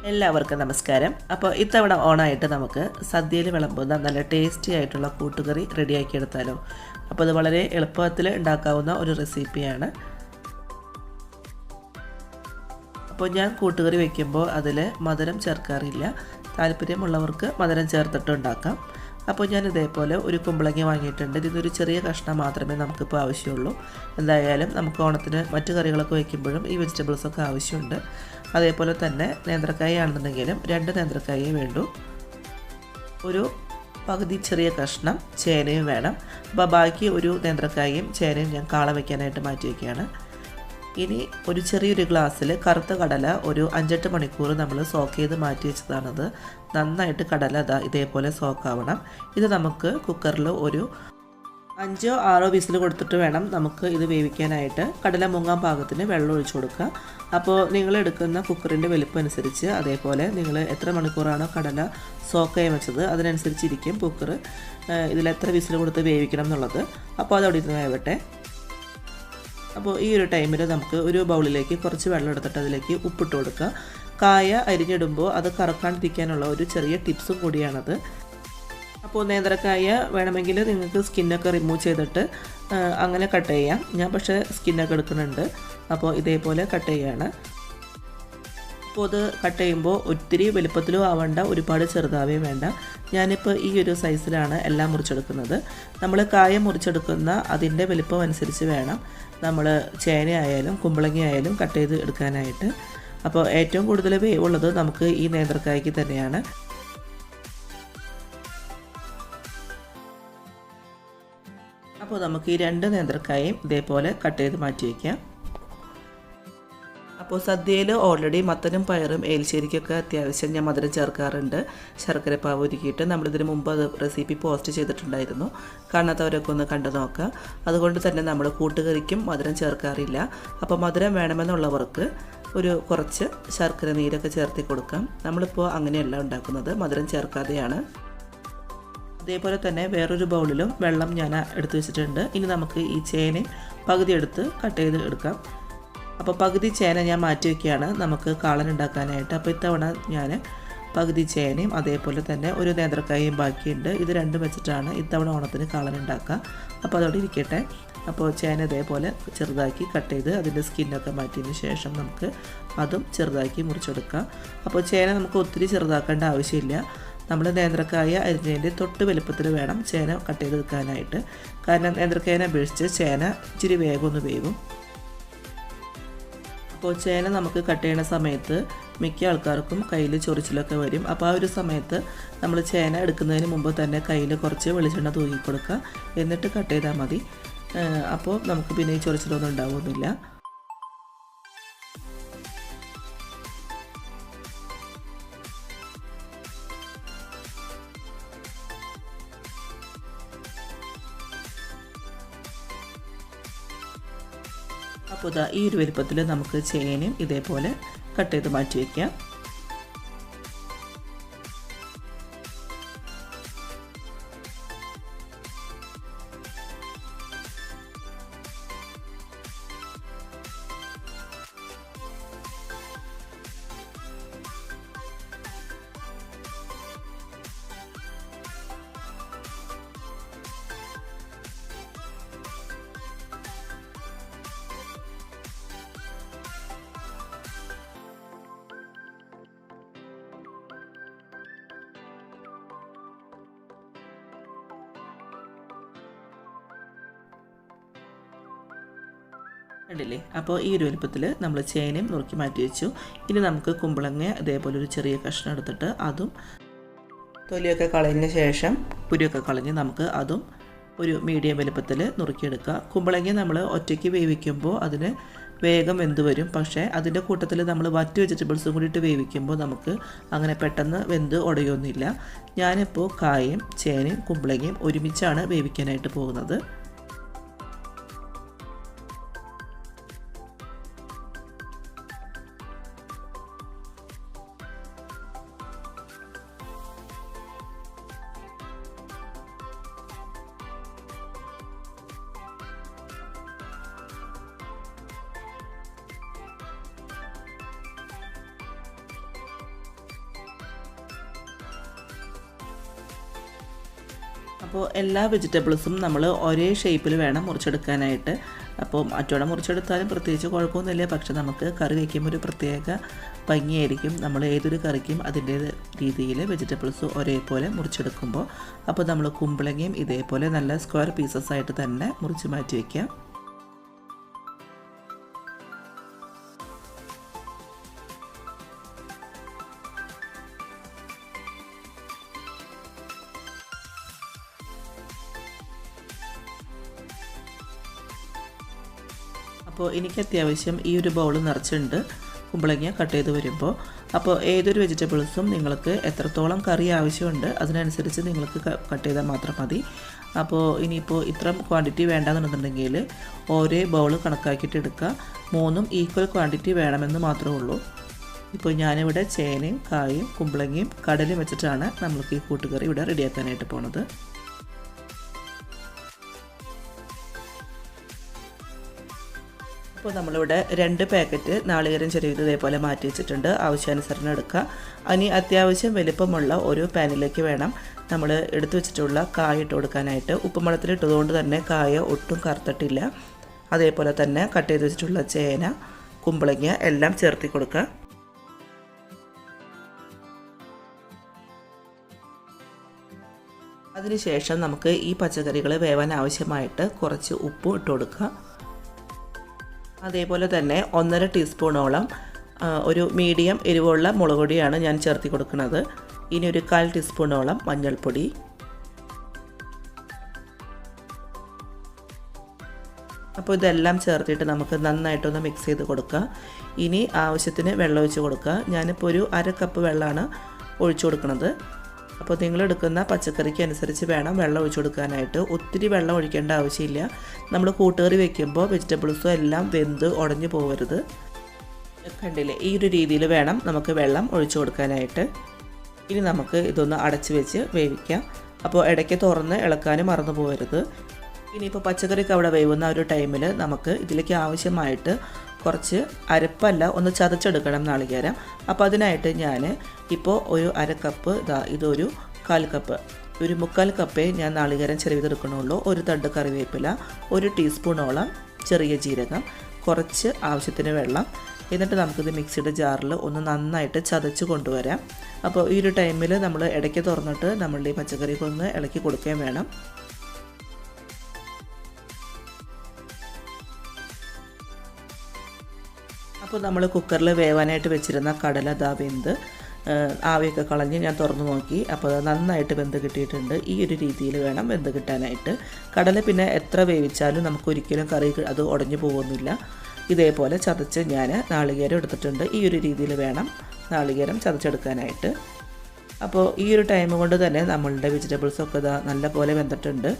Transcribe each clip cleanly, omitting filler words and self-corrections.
എല്ലാവർക്കും നമസ്കാരം. അപ്പോൾ ഇത്തവണ ഓണായിട്ട് നമുക്ക് സദ്യയിൽ വിളമ്പുന്ന നല്ല ടേസ്റ്റി ആയിട്ടുള്ള കൂട്ടുകറി റെഡിയാക്കി എടുത്താലോ. അപ്പോൾ അത് വളരെ എളുപ്പത്തിൽ ഉണ്ടാക്കാവുന്ന ഒരു റെസിപ്പിയാണ്. അപ്പോൾ ഞാൻ കൂട്ടുകറി വയ്ക്കുമ്പോൾ അതിൽ മധുരം ചേർക്കാറില്ല. താല്പര്യമുള്ളവർക്ക് മധുരം ചേർത്തിട്ട് ഉണ്ടാക്കാം. അപ്പോൾ ഞാൻ ഇതേപോലെ ഒരു കുമ്പളങ്ങ വാങ്ങിയിട്ടുണ്ട്. ഇതിനൊരു ചെറിയ കഷ്ണം മാത്രമേ നമുക്കിപ്പോൾ ആവശ്യമുള്ളൂ. എന്തായാലും നമുക്ക് ഓണത്തിന് മറ്റു കറികളൊക്കെ വയ്ക്കുമ്പോഴും ഈ വെജിറ്റബിൾസൊക്കെ ആവശ്യമുണ്ട്. അതേപോലെ തന്നെ നേന്ത്രക്കായ ആണെന്നുണ്ടെങ്കിലും 2 നേന്ത്രക്കായേ വേണ്ടൂ. ഒരു പകുതി ചെറിയ കഷ്ണം ചേനയും വേണം. അപ്പോൾ ബാക്കി ഒരു നേന്ത്രക്കായയും ചേനയും ഞാൻ കാള വയ്ക്കാനായിട്ട് മാറ്റി വയ്ക്കുകയാണ്. ഇനി ഒരു ചെറിയൊരു ഗ്ലാസ്സിൽ കറുത്ത കടല ഒരു 5-8 മണിക്കൂർ നമ്മൾ സോക്ക് ചെയ്ത് മാറ്റി വെച്ചതാണത്. നന്നായിട്ട് കടല ഇതേപോലെ സോക്കാവണം. ഇത് നമുക്ക് കുക്കറിൽ ഒരു 5-6 വിസിൽ കൊടുത്തിട്ട് വേണം നമുക്ക് ഇത് വേവിക്കാനായിട്ട്. കടല മുങ്ങാൻ പാകത്തിന് വെള്ളം ഒഴിച്ചു കൊടുക്കുക. അപ്പോൾ നിങ്ങൾ എടുക്കുന്ന കുക്കറിൻ്റെ വലിപ്പം അനുസരിച്ച് അതേപോലെ നിങ്ങൾ എത്ര മണിക്കൂറാണോ കടല സോക്ക് ചെയ്യാൻ വെച്ചത് അതിനനുസരിച്ചിരിക്കും കുക്കർ ഇതിലെത്ര വിസിൽ കൊടുത്ത് വേവിക്കണം എന്നുള്ളത്. അപ്പോൾ അതവിടെ ഇരുന്ന് വേവട്ടെ. അപ്പോൾ ഈ ഒരു ടൈമിൽ നമുക്ക് ഒരു ബൗളിലേക്ക് കുറച്ച് വെള്ളം എടുത്തിട്ട് അതിലേക്ക് ഉപ്പിട്ട് കൊടുക്കുക. കായ അരിഞ്ഞിടുമ്പോൾ അത് കറക്കാണ്ടിരിക്കാനുള്ള ഒരു ചെറിയ ടിപ്സും കൂടിയാണത്. അപ്പോൾ നേന്ത്രക്കായ വേണമെങ്കിൽ നിങ്ങൾക്ക് സ്കിന്നൊക്കെ റിമൂവ് ചെയ്തിട്ട് അങ്ങനെ കട്ട് ചെയ്യാം. ഞാൻ പക്ഷേ സ്കിന്നൊക്കെ എടുക്കുന്നുണ്ട്. അപ്പോൾ ഇതേപോലെ കട്ട് ചെയ്യാണ്. അപ്പോൾ അത് കട്ട് ചെയ്യുമ്പോൾ ഒത്തിരി വലുപ്പത്തിലും ആവേണ്ട, ഒരുപാട് ചെറുതാവുകയും വേണ്ട. ഞാനിപ്പോൾ ഈ ഒരു സൈസിലാണ് എല്ലാം മുറിച്ചെടുക്കുന്നത്. നമ്മൾ കായ മുറിച്ചെടുക്കുന്ന അതിൻ്റെ വലുപ്പം അനുസരിച്ച് വേണം നമ്മൾ ചേന ആയാലും കുമ്പളങ്ങ ആയാലും കട്ട് ചെയ്ത് എടുക്കാനായിട്ട്. അപ്പോൾ ഏറ്റവും കൂടുതൽ വേവുള്ളത് നമുക്ക് ഈ നേന്ത്രക്കായ്ക്ക് തന്നെയാണ്. അപ്പോൾ നമുക്ക് ഈ 2 നേന്ത്രക്കായും ഇതേപോലെ കട്ട് ചെയ്ത് മാറ്റി വയ്ക്കാം. അപ്പോൾ സദ്യയിൽ ഓൾറെഡി മത്തനും പയറും എലിശ്ശേരിക്കൊക്കെ അത്യാവശ്യം ഞാൻ മധുരം ചേർക്കാറുണ്ട്. ശർക്കര പാവ് ഒരുക്കിയിട്ട് നമ്മളിതിന് മുമ്പ് അത് റെസിപ്പി പോസ്റ്റ് ചെയ്തിട്ടുണ്ടായിരുന്നു. കാണാത്തവരൊക്കെ ഒന്ന് കണ്ടു നോക്കുക. അതുകൊണ്ട് തന്നെ നമ്മൾ കൂട്ടുകറിക്കും മധുരം ചേർക്കാറില്ല. അപ്പോൾ മധുരം വേണമെന്നുള്ളവർക്ക് ഒരു കുറച്ച് ശർക്കര നീരൊക്കെ ചേർത്തി കൊടുക്കാം. നമ്മളിപ്പോൾ അങ്ങനെയല്ല ഉണ്ടാക്കുന്നത്, മധുരം ചേർക്കാതെയാണ്. അതേപോലെ തന്നെ വേറൊരു ബൗളിലും വെള്ളം ഞാൻ എടുത്ത് വെച്ചിട്ടുണ്ട്. ഇനി നമുക്ക് ഈ ചേന പകുതി എടുത്ത് കട്ട് ചെയ്ത് എടുക്കാം. അപ്പോൾ പകുതി ചേന ഞാൻ മാറ്റി വയ്ക്കുകയാണ് നമുക്ക് കാളൻ ഉണ്ടാക്കാനായിട്ട്. അപ്പോൾ ഇത്തവണ ഞാൻ പകുതി ചേനയും അതേപോലെ തന്നെ ഒരു നേന്ത്രക്കായും ബാക്കിയുണ്ട്. ഇത് രണ്ടും വെച്ചിട്ടാണ് ഇത്തവണ ഓണത്തിന് കാളൻ ഉണ്ടാക്കുക. അപ്പോൾ അതോടെ ഇരിക്കട്ടെ. അപ്പോൾ ചേന ഇതേപോലെ ചെറുതാക്കി കട്ട് ചെയ്ത് അതിൻ്റെ സ്കിന്നൊക്കെ മാറ്റിയതിന് ശേഷം നമുക്ക് അതും ചെറുതാക്കി മുറിച്ചെടുക്കാം. അപ്പോൾ ചേന നമുക്ക് ഒത്തിരി ചെറുതാക്കേണ്ട ആവശ്യമില്ല. നമ്മൾ നേന്ത്രക്കായ അരിഞ്ഞതിൻ്റെ തൊട്ട് വലുപ്പത്തിൽ വേണം ചേന കട്ട് ചെയ്ത് വെക്കാനായിട്ട്. കാരണം നേന്ത്രക്കായനെ അപേക്ഷിച്ച് ചേന ഇച്ചിരി വേഗം ഒന്ന് വേവും. അപ്പോൾ ചേന നമുക്ക് കട്ട് ചെയ്യുന്ന സമയത്ത് മിക്ക ആൾക്കാർക്കും കയ്യിൽ ചൊറിച്ചിലൊക്കെ വരും. അപ്പോൾ ആ ഒരു സമയത്ത് നമ്മൾ ചേന എടുക്കുന്നതിന് മുമ്പ് തന്നെ കയ്യിൽ കുറച്ച് വെളിച്ചെണ്ണ തൂക്കി കൊടുക്കുക. എന്നിട്ട് കട്ട് ചെയ്താൽ മതി. അപ്പോൾ നമുക്ക് പിന്നെ ഈ ചൊറിച്ചിലൊന്നും ഉണ്ടാവുന്നില്ല. അപ്പോൾ ഈ ഒരു വലുപ്പത്തിൽ നമുക്ക് ചേനയും ഇതേപോലെ കട്ട് ചെയ്ത് മാറ്റി വയ്ക്കാം. കണ്ടില്ലേ? അപ്പോൾ ഈ ഒരു വലുപ്പത്തിൽ നമ്മൾ ചേനയും നുറുക്കി മാറ്റി വെച്ചു. ഇനി നമുക്ക് കുമ്പളങ്ങ ഇതേപോലെ ഒരു ചെറിയ കഷ്ണം എടുത്തിട്ട് അതും തൊലിയൊക്കെ കളഞ്ഞ ശേഷം കുരുവൊക്കെ കളഞ്ഞ് നമുക്ക് അതും ഒരു മീഡിയം വലുപ്പത്തിൽ നുറുക്കിയെടുക്കുക. കുമ്പളങ്ങ നമ്മൾ ഒറ്റയ്ക്ക് വേവിക്കുമ്പോൾ അതിന് വേഗം വെന്ത് വരും. പക്ഷേ അതിൻ്റെ കൂട്ടത്തിൽ നമ്മൾ മറ്റ് വെജിറ്റബിൾസും കൂടിയിട്ട് വേവിക്കുമ്പോൾ നമുക്ക് അങ്ങനെ പെട്ടെന്ന് വെന്ത് ഉടയൊന്നുമില്ല. ഞാനിപ്പോൾ കായയും ചേനയും കുമ്പളങ്ങയും ഒരുമിച്ചാണ് വേവിക്കാനായിട്ട് പോകുന്നത്. അപ്പോൾ എല്ലാ വെജിറ്റബിൾസും നമ്മൾ ഒരേ ഷേപ്പിൽ വേണം മുറിച്ചെടുക്കാനായിട്ട്. അപ്പോൾ മറ്റോടെ മുറിച്ചെടുത്താലും പ്രത്യേകിച്ച് കുഴപ്പമൊന്നുമില്ല. പക്ഷെ നമുക്ക് കറി വയ്ക്കുമ്പോൾ ഒരു പ്രത്യേക ഭംഗിയായിരിക്കും. നമ്മൾ ഏതൊരു കറിക്കും അതിൻ്റെ രീതിയിൽ വെജിറ്റബിൾസ് ഒരേപോലെ മുറിച്ചെടുക്കുമ്പോൾ. അപ്പോൾ നമ്മൾ കുമ്പളങ്ങയും ഇതേപോലെ നല്ല സ്ക്വയർ പീസസ് ആയിട്ട് തന്നെ മുറിച്ച് മാറ്റി വയ്ക്കാം. അപ്പോൾ എനിക്ക് അത്യാവശ്യം ഈ ഒരു ബൗൾ നിറച്ചുണ്ട് കുമ്പളങ്ങ കട്ട് ചെയ്ത് വരുമ്പോൾ. അപ്പോൾ ഏതൊരു വെജിറ്റബിൾസും നിങ്ങൾക്ക് എത്രത്തോളം കറി ആവശ്യമുണ്ട് അതിനനുസരിച്ച് നിങ്ങൾക്ക് കട്ട് ചെയ്താൽ മാത്രം മതി. അപ്പോൾ ഇനിയിപ്പോൾ ഇത്ര ക്വാണ്ടിറ്റി വേണ്ടാന്നുണ്ടെന്നുണ്ടെങ്കിൽ ഓരോ ബൗൾ കണക്കാക്കിയിട്ട് എടുക്കുക. 3 ഈക്വൽ ക്വാണ്ടിറ്റി വേണമെന്ന് മാത്രമേ ഉള്ളൂ. ഇപ്പോൾ ഞാനിവിടെ ചേനയും കായും കുമ്പളങ്ങയും കടലും വെച്ചിട്ടാണ് നമ്മൾക്ക് ഈ കൂട്ടുകറി ഇവിടെ റെഡിയാക്കാനായിട്ട് പോണത്. അപ്പോൾ നമ്മളിവിടെ 2 പാക്കറ്റ് നാളികേരം ചെറിയത് ഇതേപോലെ മാറ്റി വെച്ചിട്ടുണ്ട്. ആവശ്യാനുസരണം എടുക്കുക. ഇനി അത്യാവശ്യം വലിപ്പമുള്ള ഒരു പാനിലേക്ക് വേണം നമ്മൾ എടുത്തു വെച്ചിട്ടുള്ള കായ ഇട്ട് കൊടുക്കാനായിട്ട്. ഉപ്പുവെള്ളത്തിലിട്ടതുകൊണ്ട് തന്നെ കായ ഒട്ടും കറുത്തിട്ടില്ല. അതേപോലെ തന്നെ കട്ട് ചെയ്ത് വെച്ചിട്ടുള്ള ചേന കുമ്പളങ്ങ എല്ലാം ചേർത്തി കൊടുക്കുക. അതിനുശേഷം നമുക്ക് ഈ പച്ചക്കറികൾ വേവാൻ ആവശ്യമായിട്ട് കുറച്ച് ഉപ്പും ഇട്ട് കൊടുക്കുക. അതേപോലെ തന്നെ 1.5 ടീസ്പൂണോളം ഒരു മീഡിയം എരിവുള്ള മുളക് പൊടിയാണ് ഞാൻ ചേർത്തി കൊടുക്കുന്നത്. ഇനി ഒരു 1/4 ടീസ്പൂണോളം മഞ്ഞൾപ്പൊടി, അപ്പോൾ ഇതെല്ലാം ചേർത്തിട്ട് നമുക്ക് നന്നായിട്ടൊന്ന് മിക്സ് ചെയ്ത് കൊടുക്കുക. ഇനി ആവശ്യത്തിന് വെള്ളം ഒഴിച്ച് കൊടുക്കുക. ഞാനിപ്പോൾ ഒരു 1/2 കപ്പ് വെള്ളമാണ് ഒഴിച്ചു കൊടുക്കുന്നത്. അപ്പോൾ നിങ്ങളെടുക്കുന്ന പച്ചക്കറിക്ക് അനുസരിച്ച് വേണം വെള്ളം ഒഴിച്ചു കൊടുക്കാനായിട്ട്. ഒത്തിരി വെള്ളം ഒഴിക്കേണ്ട ആവശ്യമില്ല. നമ്മൾ കൂട്ടുകറി വയ്ക്കുമ്പോൾ വെജിറ്റബിൾസും എല്ലാം വെന്ത് ഉടഞ്ഞു പോകരുത്. കണ്ടില്ലേ, ഈ ഒരു രീതിയിൽ വേണം നമുക്ക് വെള്ളം ഒഴിച്ചു കൊടുക്കാനായിട്ട്. ഇനി നമുക്ക് ഇതൊന്ന് അടച്ച് വെച്ച് വേവിക്കാം. അപ്പോൾ ഇടയ്ക്ക് തുറന്ന് ഇളക്കാനും മറന്നു പോകരുത്. ഇനിയിപ്പോൾ പച്ചക്കറിക്ക് അവിടെ വേവുന്ന ഒരു ടൈമിൽ നമുക്ക് ഇതിലേക്ക് ആവശ്യമായിട്ട് കുറച്ച് അരപ്പല്ല ഒന്ന് ചതച്ചെടുക്കണം നാളികേരം. അപ്പോൾ അതിനായിട്ട് ഞാൻ ഇപ്പോൾ ഒരു 1/2 കപ്പ് ഇതൊരു 1/4 കപ്പ്, ഒരു 3/4 കപ്പേ ഞാൻ നാളികേരം ചെറുതെടുക്കണുള്ളൂ. ഒരു തണ്ട് കറിവേപ്പില, 1 ടീസ്പൂണോളം ചെറിയ ജീരകം, കുറച്ച് ആവശ്യത്തിന് വെള്ളം. എന്നിട്ട് നമുക്കിത് മിക്സിയുടെ ജാറിൽ ഒന്ന് നന്നായിട്ട് ചതച്ച് കൊണ്ടുവരാം. അപ്പോൾ ഈ ഒരു ടൈമിൽ നമ്മൾ ഇടയ്ക്ക് തുറന്നിട്ട് നമ്മളുടെ ഈ പച്ചക്കറിക്ക് ഒന്ന് ഇളക്കി കൊടുക്കുകയും വേണം. അപ്പോൾ നമ്മൾ കുക്കറിൽ വേവാനായിട്ട് വെച്ചിരുന്ന കടല വെന്ത് ആവിയൊക്കെ കളഞ്ഞ് ഞാൻ തുറന്നു നോക്കി. അപ്പോൾ നന്നായിട്ട് വെന്ത് കിട്ടിയിട്ടുണ്ട്. ഈ ഒരു രീതിയിൽ വേണം വെന്ത് കിട്ടാനായിട്ട്. കടല പിന്നെ എത്ര വേവിച്ചാലും നമുക്കൊരിക്കലും കറി അത് ഉടഞ്ഞു പോകുന്നില്ല. ഇതേപോലെ ചതച്ച് ഞാൻ നാളികേരം എടുത്തിട്ടുണ്ട്. ഈ ഒരു രീതിയിൽ വേണം നാളികേരം ചതച്ചെടുക്കാനായിട്ട്. അപ്പോൾ ഈ ഒരു ടൈം കൊണ്ട് തന്നെ നമ്മളുടെ വെജിറ്റബിൾസൊക്കെ നല്ലപോലെ വെന്തിട്ടുണ്ട്.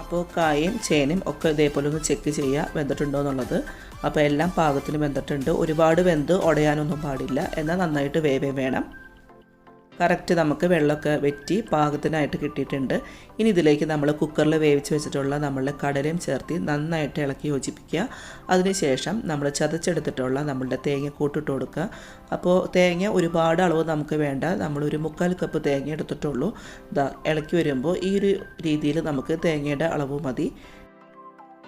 അപ്പോൾ കായും ചേനയും ഒക്കെ ഇതേപോലെ ഒന്ന് ചെക്ക് ചെയ്യുക വെന്തിട്ടുണ്ടോ എന്നുള്ളത്. അപ്പോൾ എല്ലാം പാകത്തിന് വെന്തിട്ടുണ്ട്. ഒരുപാട് വെന്ത് ഉടയാനൊന്നും പാടില്ല. എന്നാൽ നന്നായിട്ട് വേണം. കറക്റ്റ് നമുക്ക് വെള്ളമൊക്കെ വെറ്റി പാകത്തിനായിട്ട് കിട്ടിയിട്ടുണ്ട്. ഇനി ഇതിലേക്ക് നമ്മൾ കുക്കറിൽ വേവിച്ച് വെച്ചിട്ടുള്ള നമ്മളുടെ കടലയും ചേർത്ത് നന്നായിട്ട് ഇളക്കി യോജിപ്പിക്കുക. അതിനുശേഷം നമ്മൾ ചതച്ചെടുത്തിട്ടുള്ള നമ്മളുടെ തേങ്ങ കൂട്ടിട്ട് കൊടുക്കുക. അപ്പോൾ തേങ്ങ ഒരുപാട് അളവ് നമുക്ക് വേണ്ട. നമ്മളൊരു 3/4 കപ്പ് തേങ്ങ എടുത്തിട്ടുള്ളൂ. ഇളക്കി വരുമ്പോൾ ഈ ഒരു രീതിയിൽ നമുക്ക് തേങ്ങയുടെ അളവ് മതി.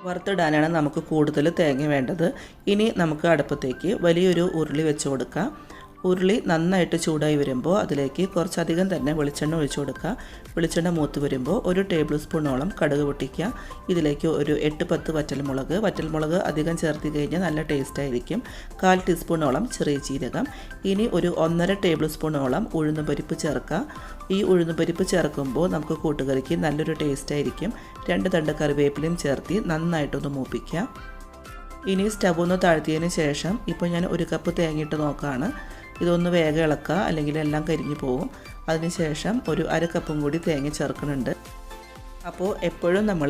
വറുത്തിടാനാണ് നമുക്ക് കൂടുതൽ തേങ്ങ വേണ്ടത്. ഇനി നമുക്ക് അടുപ്പത്തേക്ക് വലിയൊരു ഉരുളി വെച്ച് കൊടുക്കാം. ഉരുളി നന്നായിട്ട് ചൂടായി വരുമ്പോൾ അതിലേക്ക് കുറച്ചധികം തന്നെ വെളിച്ചെണ്ണ ഒഴിച്ചു കൊടുക്കുക. വെളിച്ചെണ്ണ മൂത്ത് വരുമ്പോൾ 1 ടേബിൾ സ്പൂണോളം കടുക് പൊട്ടിക്കുക. ഇതിലേക്ക് ഒരു 8-10 വറ്റൽമുളക് അധികം ചേർത്ത് കഴിഞ്ഞാൽ നല്ല ടേസ്റ്റ് ആയിരിക്കും. 1/4 ടീസ്പൂണോളം ചെറിയ ജീരകം. ഇനി ഒരു 1.5 ടേബിൾ സ്പൂണോളം ഉഴുന്നുപരിപ്പ് ചേർക്കുക. ഈ ഉഴുന്നുപരിപ്പ് ചേർക്കുമ്പോൾ നമുക്ക് കൂട്ടുകറിക്ക് നല്ലൊരു ടേസ്റ്റ് ആയിരിക്കും. 2 തണ്ട് കറിവേപ്പിലയും ചേർത്ത് നന്നായിട്ടൊന്ന് മൂപ്പിക്കുക. ഇനി സ്റ്റവ് ഒന്ന് താഴ്ത്തിയതിന് ശേഷം ഇപ്പോൾ ഞാൻ 1 കപ്പ് തേങ്ങയിട്ട് നോക്കുകയാണ്. ഇതൊന്ന് വേഗം ഇളക്കുക, അല്ലെങ്കിൽ എല്ലാം കരിഞ്ഞു പോകും. അതിനുശേഷം ഒരു 1/2 കപ്പും കൂടി തേങ്ങ ചേർക്കുന്നുണ്ട്. അപ്പോൾ എപ്പോഴും നമ്മൾ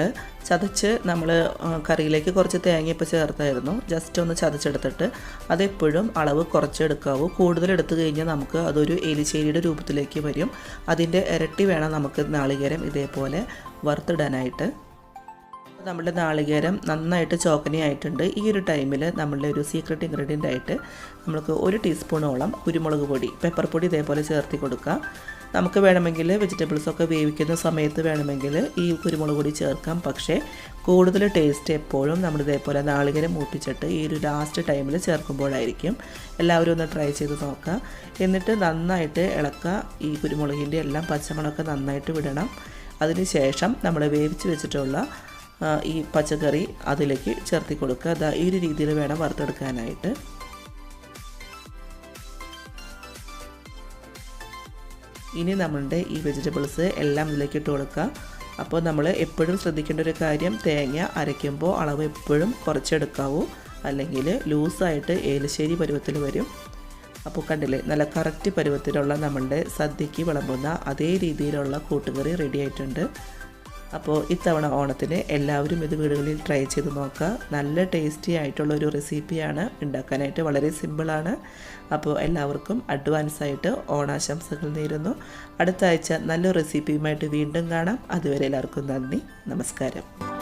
കറിയിലേക്ക് കുറച്ച് തേങ്ങ ഇപ്പോൾ ചേർത്തായിരുന്നു. ജസ്റ്റ് ഒന്ന് ചതച്ചെടുത്തിട്ട് അതെപ്പോഴും അളവ് കുറച്ചെടുക്കാവൂ. കൂടുതലെടുത്തു കഴിഞ്ഞാൽ നമുക്ക് അതൊരു എലിശ്ശേരിയുടെ രൂപത്തിലേക്ക് വരും. അതിൻ്റെ ഇരട്ടി വേണം നമുക്ക് നാളികേരം ഇതേപോലെ വറുത്തിടാനായിട്ട്. നമ്മുടെ നാളികേരം നന്നായിട്ട് ചോക്കനയായിട്ടുണ്ട്. ഈ ഒരു ടൈമിൽ നമ്മളുടെ ഒരു സീക്രട്ട് ഇൻഗ്രീഡിയൻ്റ് ആയിട്ട് നമുക്ക് 1 ടീസ്പൂണോളം കുരുമുളക് പൊടി, പെപ്പർ പൊടി ഇതേപോലെ ചേർത്ത് കൊടുക്കുക. നമുക്ക് വേണമെങ്കിൽ വെജിറ്റബിൾസൊക്കെ വേവിക്കുന്ന സമയത്ത് വേണമെങ്കിൽ ഈ കുരുമുളക് പൊടി ചേർക്കാം. പക്ഷേ കൂടുതൽ ടേസ്റ്റ് എപ്പോഴും നമ്മൾ ഇതേപോലെ നാളികേരം മൂപ്പിച്ചിട്ട് ഈ ഒരു ലാസ്റ്റ് ടൈമിൽ ചേർക്കുമ്പോഴായിരിക്കും. എല്ലാവരും ഒന്ന് ട്രൈ ചെയ്ത് നോക്കുക. എന്നിട്ട് നന്നായിട്ട് ഇളക്കുക. ഈ കുരുമുളകിൻ്റെ എല്ലാം പച്ചമണമൊക്കെ നന്നായിട്ട് വിടണം. അതിന് ശേഷം നമ്മൾ വേവിച്ച് വെച്ചിട്ടുള്ള ഈ പച്ചക്കറി അതിലേക്ക് ചേർത്തി കൊടുക്കുക. ഈ ഒരു രീതിയിൽ വേണം വറുത്തെടുക്കാനായിട്ട്. ഇനി നമ്മളുടെ ഈ വെജിറ്റബിൾസ് എല്ലാം ഇതിലേക്ക് ഇട്ട് കൊടുക്കുക. അപ്പോൾ നമ്മൾ എപ്പോഴും ശ്രദ്ധിക്കേണ്ട ഒരു കാര്യം, തേങ്ങ അരയ്ക്കുമ്പോൾ അളവ് എപ്പോഴും കുറച്ചെടുക്കാവൂ, അല്ലെങ്കിൽ ലൂസായിട്ട് ഏലശ്ശേരി പരുവത്തിൽ വരും. അപ്പോൾ കണ്ടില്ലേ, നല്ല കറക്റ്റ് പരുവത്തിലുള്ള നമ്മളുടെ സദ്യക്ക് വിളമ്പുന്ന അതേ രീതിയിലുള്ള കൂട്ടുകറി റെഡി ആയിട്ടുണ്ട്. അപ്പോൾ ഇത്തവണ ഓണത്തിന് എല്ലാവരും ഇത് വീടുകളിൽ ട്രൈ ചെയ്ത് നോക്കുക. നല്ല ടേസ്റ്റി ആയിട്ടുള്ളൊരു റെസിപ്പിയാണ്, ഉണ്ടാക്കാനായിട്ട് വളരെ സിമ്പിളാണ്. അപ്പോൾ എല്ലാവർക്കും അഡ്വാൻസായിട്ട് ഓണാശംസകൾ നേരുന്നു. അടുത്ത ആഴ്ച നല്ലൊരു റെസിപ്പിയുമായിട്ട് വീണ്ടും കാണാം. അതുവരെ എല്ലാവർക്കും നന്ദി, നമസ്കാരം.